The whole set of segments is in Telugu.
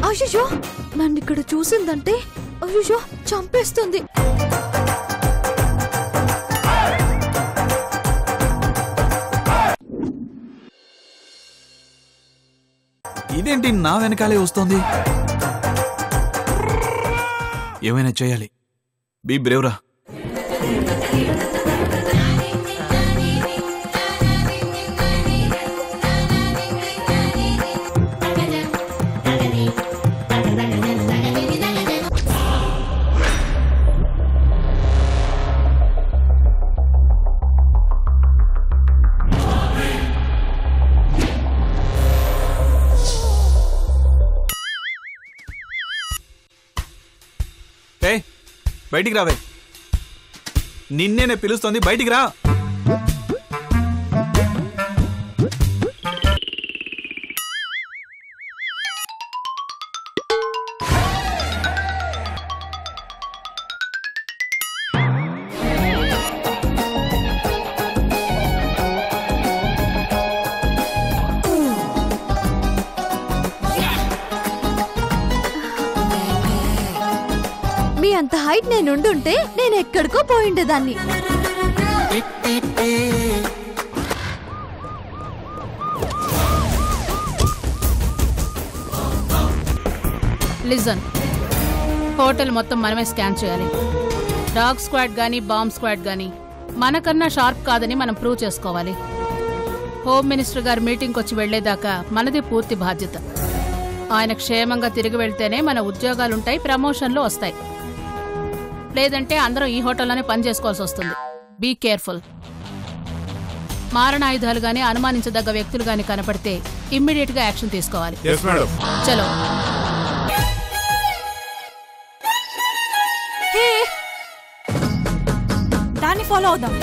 అయ్యో నన్ను ఇక్కడ చూసిందంటే అయ్యో చంపేస్తుంది. ఇదేంటి నా వెనకాలే వస్తోంది? ఏమైనా చేయాలి. బీ బ్రేవ్రా. బయటికి రావే. నిన్నేనే పిలుస్తోంది, బయటికి రా. మీ అంత హైట్ నేనుండుంటే నేను ఎక్కడికో పోయిండేదాన్ని. లిజన్, హోటల్ మొత్తం మనమే స్కాన్ చేయాలి. డాగ్ స్క్వాడ్ గానీ బాంబ్ స్క్వాడ్ గానీ మనకన్నా షార్ప్ కాదని మనం ప్రూవ్ చేసుకోవాలి. హోమ్ మినిస్టర్ గారు మీటింగ్కి వచ్చి వెళ్లేదాకా మనది పూర్తి బాధ్యత. ఆయన క్షేమంగా తిరిగి వెళ్తేనే మన ఉద్యోగాలుంటాయి, ప్రమోషన్లు వస్తాయి. లేదంటే అందరూ ఈ హోటల్లోనే పని చేసుకోవాల్సి వస్తుంది. Be careful. మారణాయుధాలు గానీ అనుమానించదగ్గ వ్యక్తులు గానీ కనపడితే ఇమ్మీడియట్ గా యాక్షన్ తీసుకోవాలి. చలో. దాన్ని ఫాలో అవుదాం.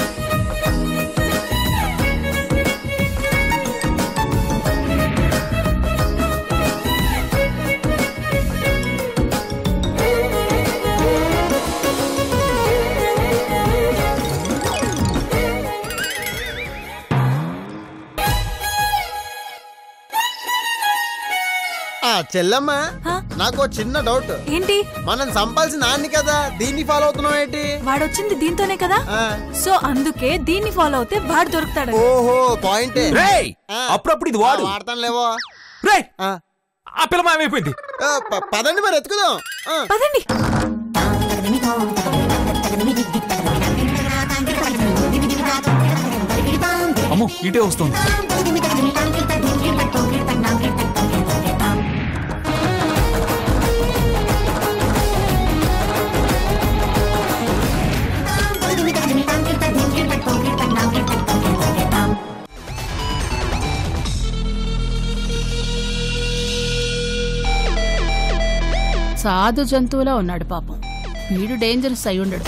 చెల్లమ్మా, నాకు చిన్న డౌట్. ఏంటి? మనం సంపాల్సిన నాన్ని కదా, దీన్ని ఫాలో అవుతున్నావు ఏంటి? వాడొచ్చింది దీంతోనే కదా, సో అందుకే దీన్ని ఫాలో అవుతే వాడు దొరుకుతాడు. ఓహో పాయింట్. అప్పుడప్పుడు ఇది వాడు వాడతాను లేవో. ఆ పిల్ల మాయమైపోయింది. పదండి మరి ఎత్తుకుదాం. పదండి. అమ్మో ఇటే వస్తుంది. సాధు జంతువులా ఉన్నాడు పాపం. వీడు డేంజరస్ అయి ఉండడు.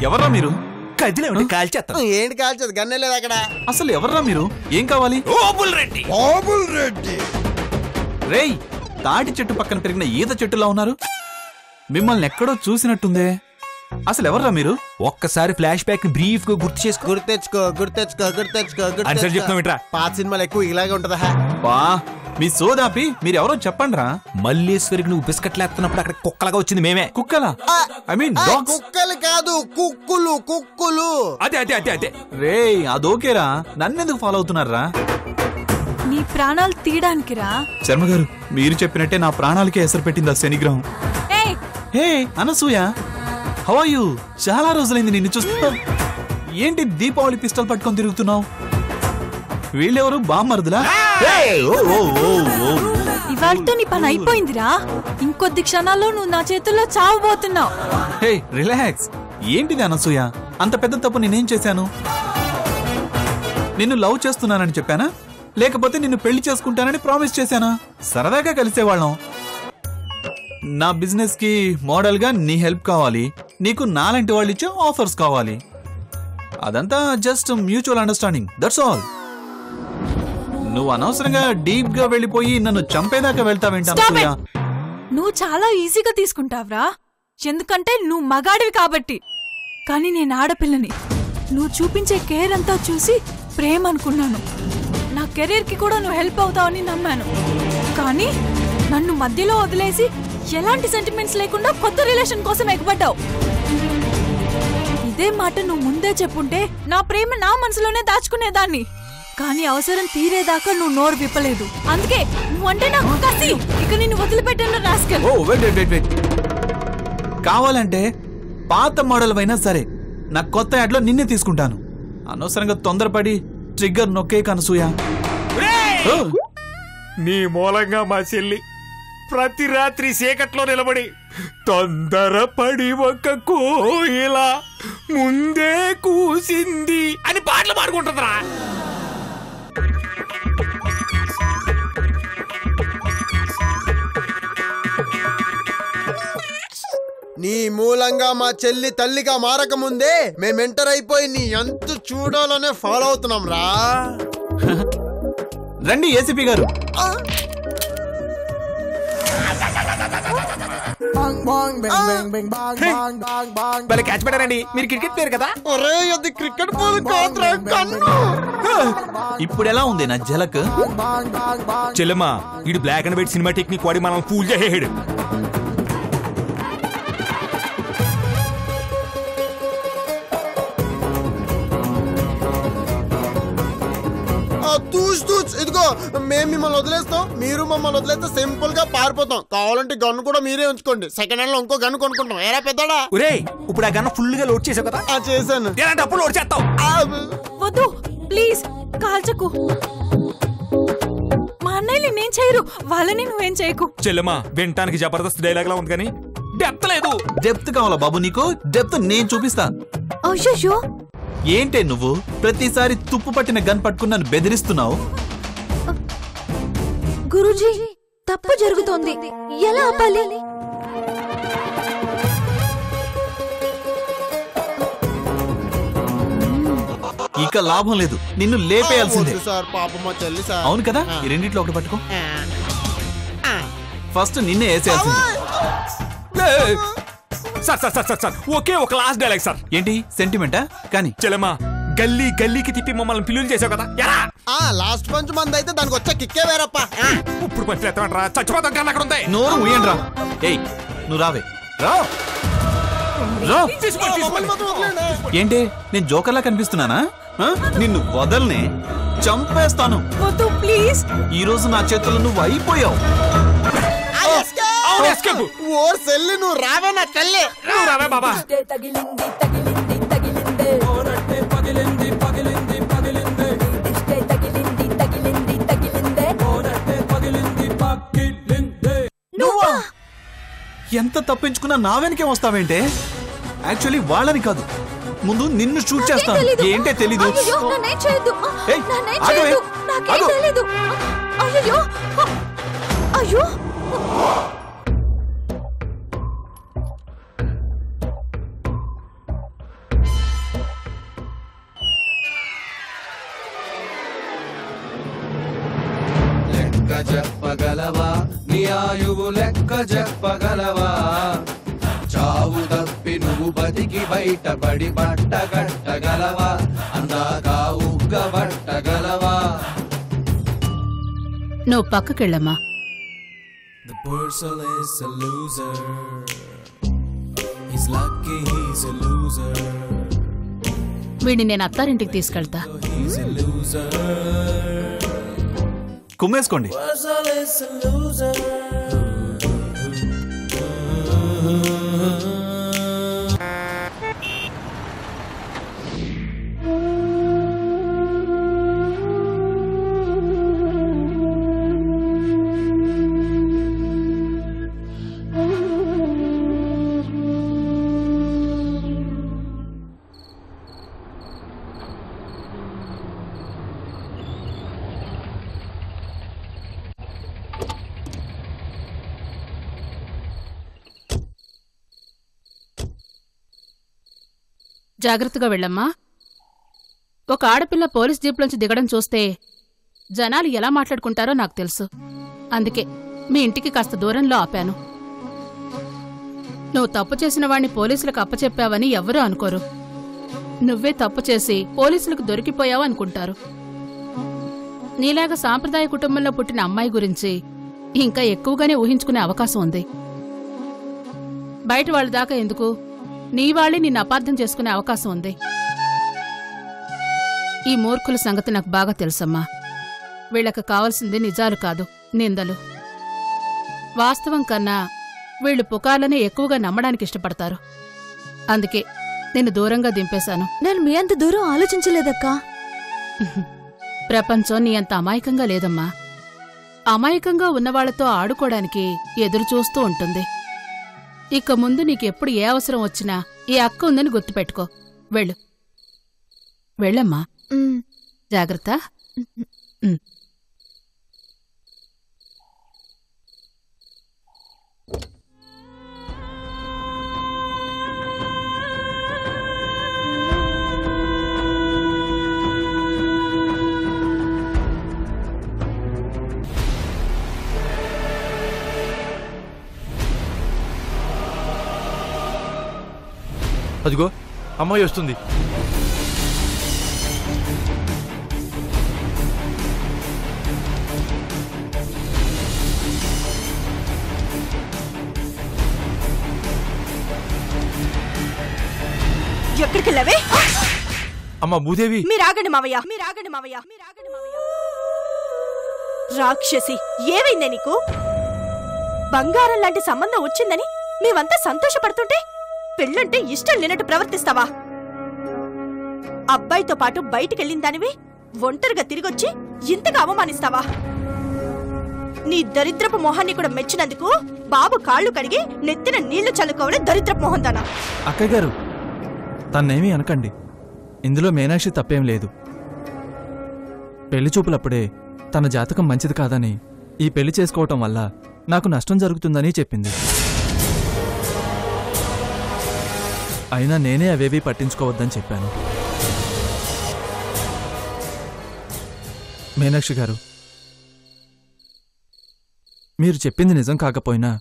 ఎవర్రా మీరు? కదిలేండి కాల్చేస్తా. ఏంటి కాల్చేది? గన్నే లేదు అక్కడ. అసలు ఎవర్రా మీరు? ఏం కావాలి? రెడ్డి రేయ్, తాటి చెట్టు పక్కన పెరిగిన ఈత చెట్టులా ఉన్నారు. మిమ్మల్ని ఎక్కడో చూసినట్టుందే. అసలు ఎవర్రా మీరు? ఒక్కసారి ఫ్లాష్ బ్యాక్ బ్రీఫ్ గా గుర్తెచ్చుకో. పాత సినిమాలు ఎక్కువ ఇలాగే ఉంటదా? బా, మీ సోదాపి మీరెవరో చెప్పండిరా. మల్లేశ్వరికి నువ్వు బిస్కెట్లు ఎత్తున్నప్పుడు అక్కడ కుక్కలాగా వచ్చింది మేమే. కుక్కలా? ఐ మీన్ కుక్కలు కాదు, కుక్కులు. అదే రేయ్, అదోకేరా. నన్నెందుకు ఫాలో అవుతున్నారా? నీ ప్రాణాలు తీయడానికి రా. శర్మ గారు, మీరు చెప్పినట్టే నా ప్రాణాలకే ఎసరు పెట్టింది ఆ శనిగ్రహం. హే అనసూయ, హౌ ఆర్ యు? చాలా రోజులైంది నిన్ను చూస్తా. ఏంటి దీపావళి పిస్టల్ పట్టుకొని తిరుగుతున్నావు? వీళ్ళెవరు? బామ్మరుదులా? ఇవాళతో నీ పని అయిపోయిందిరా. ఇంకొద్ది క్షణాల్లో నువ్వు నా చేతుల్లో చావబోతున్నావు. హే రిలాక్స్. ఏంటిది అనసూయ? అంత పెద్ద తప్పు నేనేం చేశాను? నిన్ను లవ్ చేస్తున్నానని చెప్పానా, లేకపోతే నిన్ను పెళ్లి చేసుకుంటానని ప్రామిస్ చేశానా? సరదాగా కలిసేవాళ్ళం. నా బిజినెస్ కి మోడల్ గా నీ హెల్ప్ కావాలి, నీకు నాలాంటి వాళ్ళు ఇచ్చే ఆఫర్స్ కావాలి. అదంతా just mutual understanding, that's all. నువ్వు అనవసరంగా డీప్ గా వెళ్ళిపోయి నన్ను చంపేదాకా వెళ్తావేంటి అనసూయ? నువ్వు చాలా ఈజీగా తీసుకుంటావురా, ఎందుకంటే నువ్వు మగాడివి కాబట్టి. కానీ నేను ఆడపిల్లని. నువ్వు చూపించే కేర్ అంతా చూసి ప్రేమ అనుకున్నాను. నా కెరీర్ కి కూడా నువ్వు హెల్ప్ అవుతావని నమ్మాను. కానీ నన్ను మధ్యలో వదిలేసి ఎలాంటి సెంటిమెంట్స్ లేకుండా కొత్త రిలేషన్ కోసం ఎగబడ్డావు. ఇదే మాట నువ్వు ముందే చెప్పుంటే నా ప్రేమ నా మనసులోనే దాచుకునేదాన్ని. కానీ అవసరం తీరేదాకా నువ్వు నోరు విప్పలేదు. అందుకే నువ్వంటే నాకు కసి. ఇక నిన్ను వదిలిపెట్టాను రాస్కెల్. ఓ వెయిట్. కావాలంటే పాత మోడల్ అయినా సరే నా కొత్త యాడ్లో నిన్నే తీసుకుంటాను. అనవసరంగా తొందరపడి ట్రిగ్గర్ నొక్కే కనసూయ. నీ మూలంగా మా చెల్లి ప్రతి రాత్రి చీకట్లో నిలబడి తొందరపడి ఒక కోయిల ముందే కూసింది అని పాటలు పాడుకుంటుందిరా. నీ మూలంగా మా చెల్లి తల్లిగా మారక ముందే మేము ఎంటర్ అయిపోయి నీ ఎంత చూడాలనే ఫాలో అవుతున్నాం రా. రండి ఏసీపీ గారు. క్యాచ్ పెట్టారండి. మీరు క్రికెట్ ప్లేయర్ కదా? ఒరే అది క్రికెట్ బాల్ కాదురా కన్ను. ఇప్పుడు ఎలా ఉంది నా జలక్? చెల్లెమ్మా ఇడు black and white cinema technique వాడి మనం ఫూల్ చేసేడు. ఇదిగో మేము మిమ్మల్ని వదిలేస్తాం, మీరు మమ్మల్ని వదిలేస్తే సింపుల్ గా పారిపోతాం. కావాలంటే గన్ను కూడా మీరే ఉంచుకోండి, సెకండ్ హ్యాండ్ లో ఇంకో గన్ను కొనుక్కుంటాం. ఏరా పెద్దడా? ఒరే ఇప్పుడు ఆ గన్న ఫుల్ గా లోడ్ చేసావు కదా? చేశాను. అప్పుడు లోడ్ చేస్తావు. వద్దు ప్లీజ్, కాల్చకు. మా అన్నయ్యని నేను చేయరు, వాళ్ళని నువ్వేం చేయకు. చెల్లెమ్మా వినటానికి జబర్దస్త్ డైలాగ్ లా ఉంది కానీ డెప్త్ లేదు. డెప్త్ కావాలా బాబు నీకు? డెప్త్ నేను చూపిస్తా. అయ్యో ఏంటే నువ్వు ప్రతిసారి తుప్పు పట్టిన గన్ పట్టుకుని నన్ను బెదిరిస్తున్నావు? గురూజీ తప్పు జరుగుతోంది, ఎలా ఆపాలి? ఇక లాభం లేదు, నిన్ను లేపేయాల్సిందే. సార్ పాపం మా చెల్లి సార్. అవును కదా, ఈ రెండిట్లో ఒకటి పట్టుకో. ఫస్ట్ నిన్నే వేసేయాల్సింది. సార్ ఒకే ఒక లాస్ట్ డైలాగ్ సార్. ఏంటి సెంటిమెంటా? కానీ చెల్లెమ్మా గల్లీ గల్లీకి తిప్పి మమ్మల్ని పిల్లలు చేసావు కదా, ఎలా? లాస్ట్ పంచ్ మంది అయితే దానికి వచ్చే కిక్కే వేరప్ప. ఇప్పుడు పంచులు ఎత్తమంటారా? చచ్చిపోతాం కన్నా అక్కడ ఉంది. నోరు ముయ్యండి రా. ఏయ్ నువ్వు రావే, రా. ఏంటి నేను జోకర్లా కనిపిస్తున్నానా? నిన్ను వదల్నే, చంపేస్తాను. ప్లీజ్, ఈ రోజు నా చేతుల్లో నువ్వు అయిపోయావు. ఓర్ సెల్లి నువ్వు రావే నా తల్లి. నువ్వు రావే బాబా. ఎంత తప్పించుకున్నా నా వెనకే వస్తావేంటే? యాక్చువల్లీ వాళ్ళని కాదు, ముందు నిన్ను షూట్ చేస్తాను. ఏంటే తెలీదు? అయ్యో లెక్క చెప్పగలవా? నీ ఆయువు లెక్క చెప్పగలవా? చావు తప్పి నువ్వు బతికి బయటపడి బట్ట కట్టగలవా? అందాక ఉగ్గబట్టగలవా? నువ్వు పక్కకెళ్ళమ్మా. The person is a loser. He's lucky he's a loser. వీడిని నేను అత్తారింటికి తీసుకెళ్తా. He's a loser. కుమ్మేసుకోండి. Person is a loser. జాగ్రత్తగా వెళ్ళమ్మా. ఒక ఆడపిల్ల పోలీస్ జీప్లోంచి దిగడం చూస్తే జనాలు ఎలా మాట్లాడుకుంటారో నాకు తెలుసు. అందుకే మీ ఇంటికి కాస్త దూరంలో ఆపాను. నువ్వు తప్పు చేసిన వాణ్ణి పోలీసులకు అప్పచెప్పావని ఎవ్వరూ అనుకోరు. నువ్వే తప్పు చేసి పోలీసులకు దొరికిపోయావు అనుకుంటారు. నీలాగా సాంప్రదాయ కుటుంబంలో పుట్టిన అమ్మాయి గురించి ఇంకా ఎక్కువగానే ఊహించుకునే అవకాశం ఉంది. బయట వాళ్ళ దాకా ఎందుకు, నీ వాళ్ళే నిన్ను అపార్థం చేసుకునే అవకాశం ఉంది. ఈ మూర్ఖుల సంగతి నాకు బాగా తెలుసమ్మా. వీళ్ళకి కావాల్సింది నిజాలు కాదు, నిందలు. వాస్తవం కన్నా వీళ్ళు పుకార్లని ఎక్కువగా నమ్మడానికి ఇష్టపడతారు. అందుకే నేను దూరంగా దింపేశాను. నేను మీ అంత దూరం ఆలోచించలేదక్కా. ప్రపంచం నీ అంత అమాయకంగా లేదమ్మా. అమాయకంగా ఉన్నవాళ్లతో ఆడుకోవడానికి ఎదురు చూస్తూ ఉంటుంది. ఇక ముందు నీకెప్పుడు ఏ అవసరం వచ్చినా ఈ అక్క ఉందని గుర్తుపెట్టుకో. వెళ్ళు, వెళ్ళమ్మా. జాగ్రత్త. అదిగో అమ్మాయి వస్తుంది. ఎక్కడికి వెళ్ళవే? అమ్మా భూదేవి, మీరాగండి మావయ్య, మీరాగండి మావయ్య, మీరాగండి మావయ్య. రాక్షసి, ఏమైందే నీకు? బంగారం లాంటి సంబంధం వచ్చిందని మేమంతా సంతోషపడుతుంటే పెళ్ళంటే ఇష్టం లేనట్టు ప్రవర్తిస్తావా? అబ్బాయితో పాటు బయటికెళ్ళిన దానివి ఒంటరిగా తిరిగొచ్చి ఇంతగా అవమానిస్తావా? నీ దరిద్రపు మొహాన్ని కూడా మెచ్చినందుకు బాబు కాళ్ళు కడిగి నెత్తిన నీళ్లు చల్లుకోవలే దరిద్రపు మొహం దానా? అక్కయ్య గారు, తన్నేమీ అనకండి. ఇందులో మీనాక్షి తప్పేం లేదు. పెళ్లి చూపులప్పుడే తన జాతకం మంచిది కాదని, ఈ పెళ్లి చేసుకోవటం వల్ల నాకు నష్టం జరుగుతుందని చెప్పింది. అయినా నేనే అవేవీ పట్టించుకోవద్దని చెప్పాను. మీనాక్షి గారు, మీరు చెప్పింది నిజం కాకపోయినా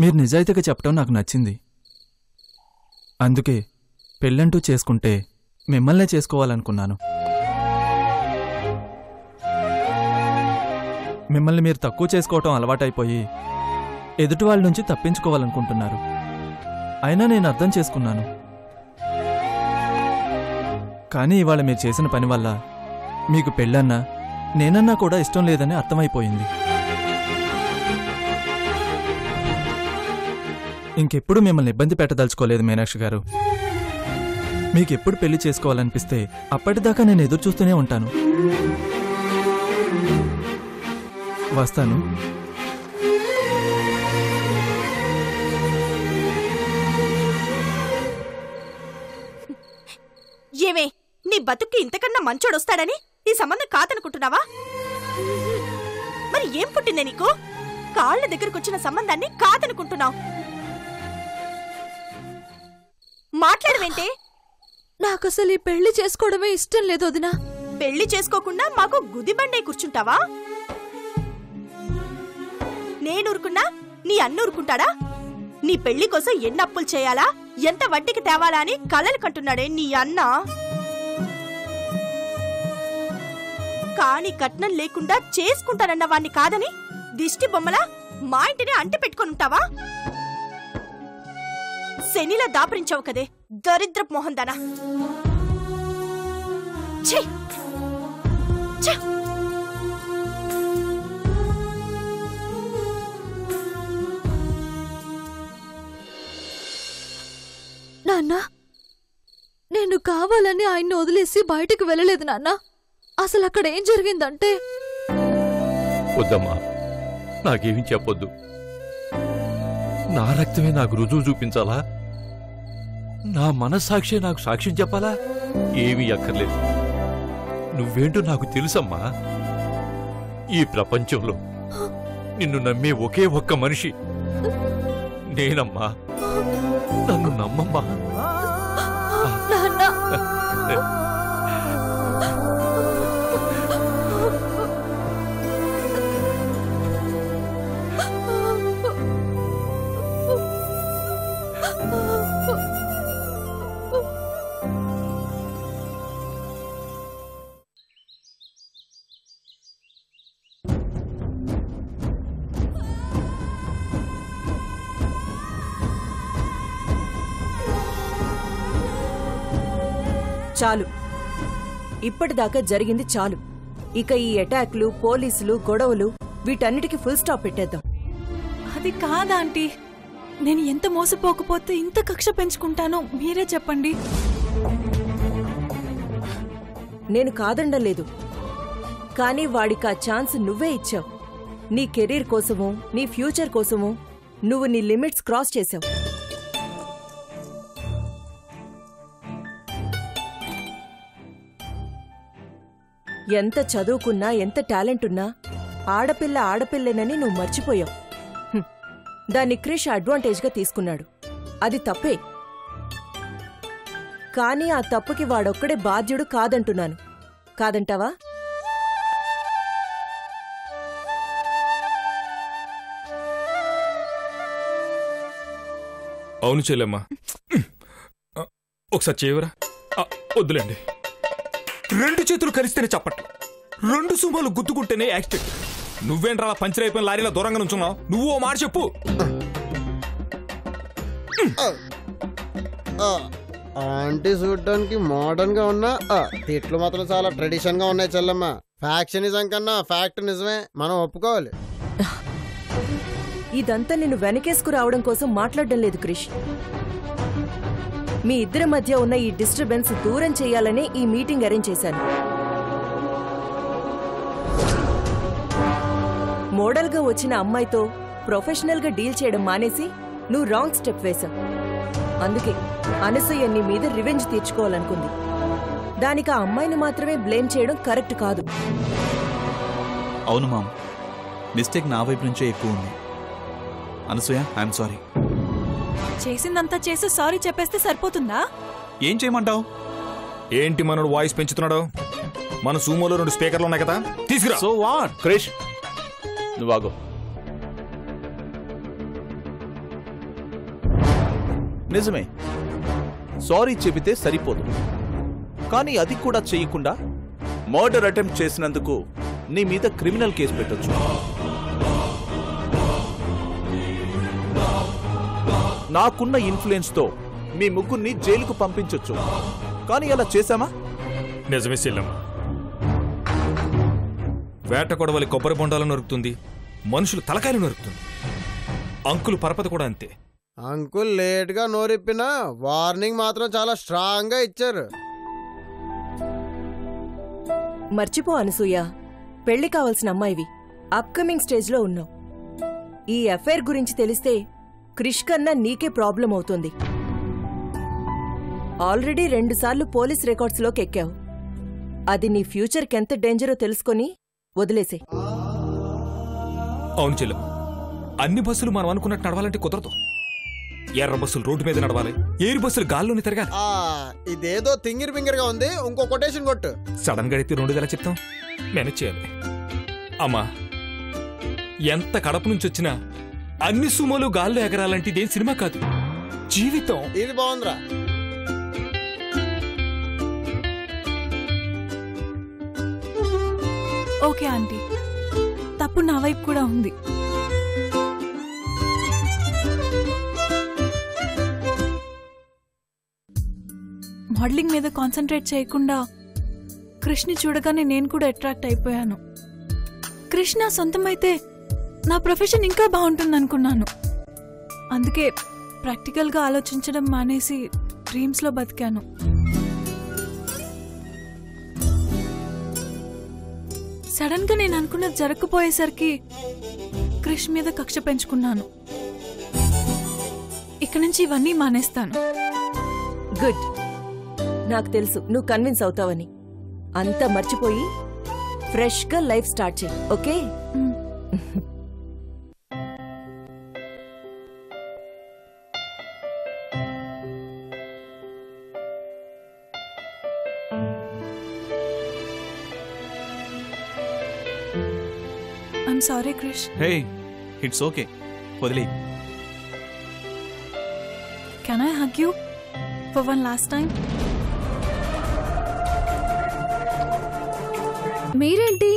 మీరు నిజాయితీగా చెప్పడం నాకు నచ్చింది. అందుకే పెళ్ళంటూ చేసుకుంటే మిమ్మల్నే చేసుకోవాలనుకున్నాను. మిమ్మల్ని మీరు తక్కువ చేసుకోవటం అలవాటైపోయి ఎదుటి వాళ్ళ నుంచి తప్పించుకోవాలనుకుంటున్నారు. అయినా నేను అర్థం చేసుకున్నాను. కానీ ఇవాళ మీరు చేసిన పని వల్ల మీకు పెళ్ళన్నా నేనన్నా కూడా ఇష్టం లేదని అర్థమైపోయింది. ఇంకెప్పుడు మిమ్మల్ని ఇబ్బంది పెట్టదలుచుకోలేదు మీనాక్షి గారు. మీకెప్పుడు పెళ్లి చేసుకోవాలనిపిస్తే అప్పటిదాకా నేను ఎదురు చూస్తూనే ఉంటాను. వస్తాను. ఏమే, నీ బతుక్కి ఇంతకన్నా మంచోడొస్తాడని ఈ సంబంధం కాదనుకుంటున్నావా? మరి ఏం పుట్టిందే నీకు? కాళ్ళ దగ్గరకొచ్చిన సంబంధాన్ని కాదనుకుంటున్నావు. మాట్లాడవేంటే? నాకసలు ఈ పెళ్లి చేసుకోవడమే ఇష్టం లేదు వదినా. పెళ్లి చేసుకోకుండా మాకు గుదిబండే కూర్చుంటావా? నేనూరుకున్నా నీ అన్నూరుకుంటాడా? నీ పెళ్లి కోసం ఎన్ని అప్పులు చేయాలా, ఎంత వడ్డీకి తేవాలా అని కలలు కంటున్నాడే నీ అన్న. కాని కట్నం లేకుండా చేసుకుంటానన్న వాణ్ణి కాదని దిష్టి బొమ్మలా మా ఇంటిని అంటి పెట్టుకొనుంటావా? శనిలా దాపరించావు కదే దరిద్రపు మొహం దానా. ఛీ! ఛీ! నాన్న, నేను కావాలని ఆయన్ని వదిలేసి బయటికి వెళ్ళలేదు నాన్న. అసలు అక్కడ ఏం జరిగిందంటే... వద్దమ్మా, నాకేమీ చెప్పొద్దు. నా రక్తమే నాకు రుజువు చూపించాలా? నా మనస్సాక్షి నాకు సాక్ష్యం చెప్పాలా? ఏమీ అక్కర్లేదు. నువ్వేంటో నాకు తెలుసమ్మా. ఈ ప్రపంచంలో నిన్ను నమ్మే ఒకే ఒక్క మనిషి నేనమ్మా. నన్ను నమ్మమ్మా. నాన్న, చాలు, ఇప్పటిదాకా జరిగింది చాలు. ఇక ఈ అటాక్లు, పోలీసులు, గొడవలు వీటన్నిటికీ ఫుల్ స్టాప్ పెట్టేద్దాం. అది కాదా ఆంటీ, నేను ఎంత మోసపోకపోతే ఇంత కక్ష పెంచుకుంటానో మీరే చెప్పండి. నేను కాదండలేదు, కానీ వాడికి ఆ ఛాన్స్ నువ్వే ఇచ్చావు. నీ కెరీర్ కోసమో నీ ఫ్యూచర్ కోసమో నువ్వు నీ లిమిట్స్ క్రాస్ చేశావు. ఎంత చదువుకున్నా, ఎంత టాలెంట్ ఉన్నా ఆడపిల్ల ఆడపిల్లనని నువ్వు మర్చిపోయావు. దాన్ని క్రిష్ అడ్వాంటేజ్గా తీసుకున్నాడు. అది తప్పే, కానీ ఆ తప్పుకి వాడొక్కడే బాధ్యుడు కాదంటున్నాను. కాదంటావా? అవును చెల్లెమ్మా, ఒకసారి చేయవరా? వద్దులేండి, 2 చేతులు కలిస్తేనే చప్పట్లు, 2 సుమాలు గుద్దుకుంటేనే యాక్సిడెంట్. నువ్వేంట్రా పంచర్ అయిపోయిన లారీలో దూరంగా నుంచున్నావు? నువ్వు ఓ మాట చెప్పు. ఆంటీ చూడడానికి మోడర్న్ గా ఉన్నా తిట్లు మాత్రం చాలా ట్రెడిషన్ గా ఉన్నాయి చెల్లమ్మ. ఫ్యాక్షనిజం కన్నా ఫ్యాక్ట్ నిజమే, మనం ఒప్పుకోవాలి. ఇదంతా నిన్ను వెనకేసుకు రావడం కోసం మాట్లాడడం లేదు క్రిష్. మీ ఇద్దరి మధ్య ఉన్న ఈ డిస్టర్బెన్స్ దూరం చేయాలనే ఈ మీటింగ్ అరేంజ్ చేశాను. మోడల్గా వచ్చిన అమ్మాయితో ప్రొఫెషనల్గా డీల్ చేయడం మానేసి నువ్వు రాంగ్ స్టెప్ వేశావు. అందుకే అనసూయ నీ మీద రివెంజ్ తీర్చుకోవాలనుకుంది. దానికి ఆ అమ్మాయిని మాత్రమే బ్లేమ్ చేయడం కరెక్ట్ కాదు. అవును మామ్, మిస్టేక్ నా వైపు నుంచే ఎక్కువ ఉంది. Anasuya, I'm sorry. చేసిందంతా చేసి సారీ చెప్పేస్తే సరిపోతుందా? ఏం చేయమంటావు? ఏంటి మనోడు వాయిస్ పెంచుతున్నాడు? మన సూమోలో 2 స్పీకర్లు ఉన్నాయి కదా, తీసుకురా. So what? క్రిష్, నువ్వాగో. నిజమే, సారీ చెబితే సరిపోదు, కానీ అది కూడా చెయ్యకుండా మర్డర్ అటెంప్ట్ చేసినందుకు నీ మీద క్రిమినల్ కేసు పెట్టొచ్చు. నాకున్న ఇన్ఫ్లుయెన్స్తో మీ ముగ్గురిని జైలుకు పంపించొచ్చు, కానీ అలా చేశామా? నిజమే చెల్లమ్మ, వేట కొడవలి కొబ్బరి బొండాలను నరుకుతుంది, మనుషులు తలకాయలు నరుకుతుంది. అంకులు పరపతి కూడా అంతే. అంకుల్ లేట్ గా నోరిప్పినా వార్నింగ్ మాత్రం చాలా స్ట్రాంగ్ గా ఇచ్చారు. మర్చిపో అనసూయ, పెళ్లి కావాల్సిన అమ్మాయివి, అప్కమింగ్ స్టేజ్లో ఉన్నావు. ఈ అఫైర్ గురించి తెలిస్తే క్రిష్ కన్నా నీకే ప్రాబ్లం అవుతుంది. ఆల్రెడీ 2 సార్లు పోలీస్ రికార్డ్స్లోకి ఎక్కావు. అది నీ ఫ్యూచర్కెంత డేంజరో తెలుసుకొని వదిలేసే. అవును చెల్లమ్మ, అన్ని బస్సులు మనం అనుకున్నట్టు నడవాలంటే కుదరదు. ఎర్ర బస్సులు రోడ్డు మీద నడవాలి, ఎయిర్ బస్సులు గాల్లోనే తిరగాలి. ఇదేదో తింగిర్ బింగిర్ గా ఉంది, ఇంకో కొటేషన్ కొట్టు. సడన్ గా అయితే 2 చెప్తాం, మేనేజ్ చేయాలి. అమ్మా, ఎంత కడప నుంచి వచ్చినా అన్ని సుమోలు గాల్లో ఎగరాలంటే ఇదేం సినిమా కాదు, జీవితం. ఇది బాగుందిరా. ఓకే ఆంటీ, తప్పు నా వైపు కూడా ఉంది. మోడలింగ్ మీద కాన్సన్ట్రేట్ చేయకుండా కృష్ణని చూడగానే నేను కూడా అట్రాక్ట్ అయిపోయాను. కృష్ణ సొంతమైతే నా ప్రొఫెషన్ ఇంకా బాగుంటుంది అనుకున్నాను. అందుకే ప్రాక్టికల్గా ఆలోచించడం మానేసి డ్రీమ్స్లో బతికాను. సడన్ గా నేను అనుకున్నది జరగకపోయేసరికి కృష్ మీద కక్ష పెంచుకున్నాను. ఇక నుంచి ఇవన్నీ మానేస్తాను. గుడ్, నాకు తెలుసు నువ్వు కన్విన్స్ అవుతావని. అంతా మర్చిపోయి ఫ్రెష్గా లైఫ్ స్టార్ట్ చేయి, okay? I'm sorry Krish. Hey it's okay, వదిలే. Can I hug you for one last time? మీరేంటి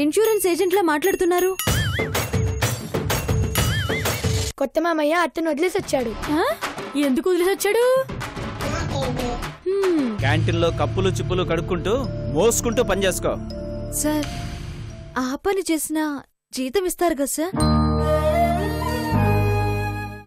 ఇన్సూరెన్స్ ఏజెంట్లా మాట్లాడుతున్నారు? కొత్త మామయ్య అత్తను వదిలేసి వచ్చాడు. ఎందుకు వదిలేసి వచ్చాడు? క్యాంటీన్లో కప్పులు చిప్పులు కడుక్కుంటూ మోసుకుంటూ పని చేసుకో. సార్, ఆ పని చేసినా జీతం ఇస్తారు కదా సార్?